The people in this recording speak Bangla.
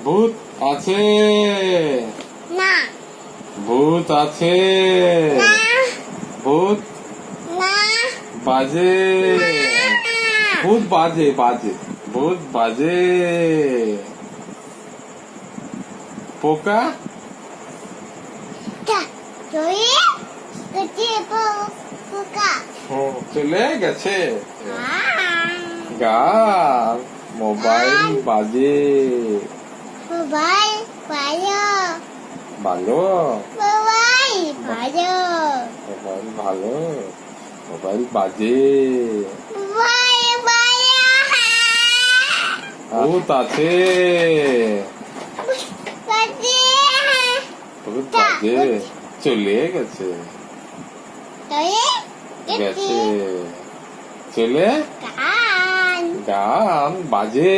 ভূত আছে না ভূত আছে না ভূত না বাজে ভূত বাজে বাজে ভূত বাজে পোকা তুই পোকা চলে গেছে গান মোবাইল বাজে মোবাইল ভালো ভালো মোবাইল ভালো মোবাইল ভালো মোবাইল বাজে মোবাইল ভালো ভূত আছে ভূত বাজে চলে গেছে গেছে চলে গান গান বাজে